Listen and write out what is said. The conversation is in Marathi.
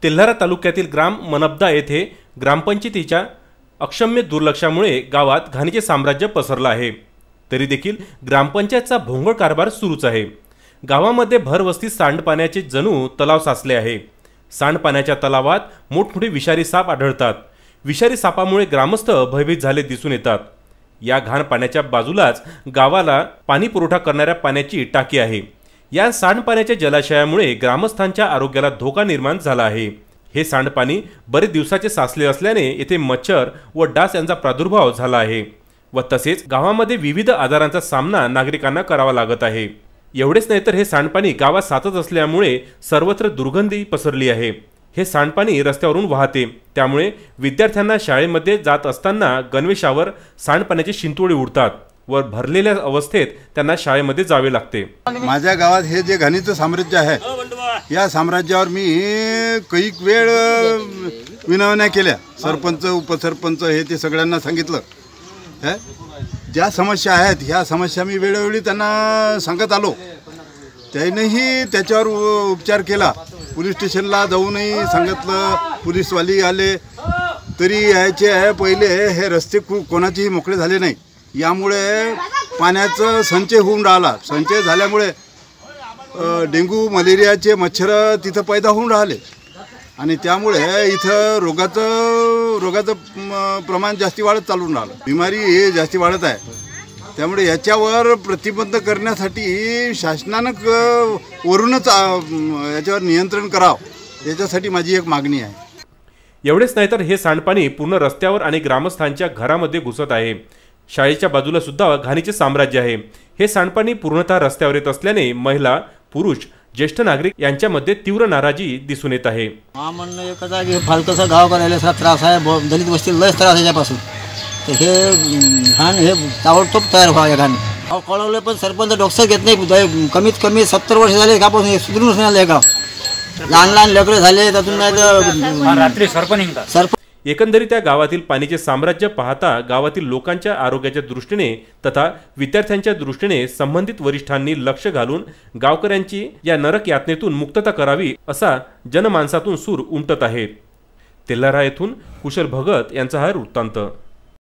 तेल्हारा तालुक्यातील ग्राम मनपदा येथे ग्रामपंचायतीच्या अक्षम्य दुर्लक्षामुळे गावात घाणीचे साम्राज्य पसरलं आहे। तरी देखील ग्रामपंचायतचा भोंगळ कारभार सुरूच आहे। गावामध्ये भरवस्ती सांडपाण्याचे जणू तलाव साचले आहे। सांडपाण्याच्या तलावात मोठमोठे विषारी साप आढळतात। विषारी सापामुळे ग्रामस्थ भयभीत झाले दिसून येतात। या घाण पाण्याच्या बाजूलाच गावाला पाणी पुरवठा करणाऱ्या पाण्याची टाकी आहे। या सांडपाण्याच्या जलाशयामुळे ग्रामस्थांच्या आरोग्याला धोका निर्माण झाला आहे। हे सांडपाणी बरेच दिवसाचे साचले असल्याने येथे मच्छर व डास यांचा प्रादुर्भाव झाला आहे व तसेच गावामध्ये विविध आजारांचा सामना नागरिकांना करावा लागत आहे। एवढेच नाही तर हे सांडपाणी गावात साचत असल्यामुळे सर्वत्र दुर्गंधी पसरली आहे। हे सांडपाणी रस्त्यावरून वाहते, त्यामुळे विद्यार्थ्यांना शाळेमध्ये जात असताना गणवेशावर सांडपाण्याचे शिंतोडे उडतात व भरलेल्या अवस्थेत त्यांना शाळेमध्ये जावे लागते। माझ्या गावात हे जे घाणीचं साम्राज्य आहे, या साम्राज्यावर मी कैक वेळ विनवण्या केल्या। सरपंच, उपसरपंच हे ते सगळ्यांना सांगितलं। ज्या समस्या आहेत ह्या समस्या मी वेळोवेळी त्यांना सांगत आलो। त्यांनीही त्याच्यावर उपचार केला। पोलीस स्टेशनला जाऊनही सांगितलं, पोलीसवाली आले तरी यायचे आहे। पहिले हे रस्ते कोणाचेही मोकळे झाले नाही। यामुळे पाण्याचं संचय होऊन राहिला। संचय झाल्यामुळे डेंग्यू मलेरियाचे मच्छर तिथं पैदा होऊन राहिले आणि त्यामुळे इथं रोगाचं प्रमाण जास्ती वाढत चालून राहिलं। बिमारी हे जास्ती वाढत आहे। त्यामुळे याच्यावर प्रतिबंध करण्यासाठी शासनानं वरूनच याच्यावर नियंत्रण करावं, याच्यासाठी माझी एक मागणी आहे। एवढेच नाही तर हे सांडपाणी पूर्ण रस्त्यावर आणि ग्रामस्थांच्या घरामध्ये घुसत आहे। शाळेच्या बाजूला सुद्धा घाणीचे साम्राज्य आहे। हे सांडपाणी पूर्णतः रस्त्यावर येत असल्याने महिला, पुरुष, ज्येष्ठ नागरिक यांच्यामध्ये तीव्र नाराजी दिसून येत आहे। म्हणणं एकच आहे की फालतूचा गाव करायला त्रास आहे। दलित वस्ती लयच त्रास याच्यापासून। तर हे घाण हे ताबडतोब तयार व्हावं। या घाण कळवलं पण सरपंच डोक्यात घेत नाही। कमीत कमी 70 वर्ष झाले गावापासून हे सुधरूनच नाही आलं गाव। लहान लहान लेकरं झाले त्यातून नाही रात्री सरपंच एकंदरीत त्या गावातील पाण्याचे साम्राज्य पाहता गावातील लोकांच्या आरोग्याच्या दृष्टीने तथा विद्यार्थ्यांच्या दृष्टीने संबंधित वरिष्ठांनी लक्ष घालून गावकऱ्यांची या नरक यातनेतून मुक्तता करावी असा जनमानसातून सूर उमटत आहे। तेल्हारा येथून कुशल भगत यांचा हा वृत्तांत।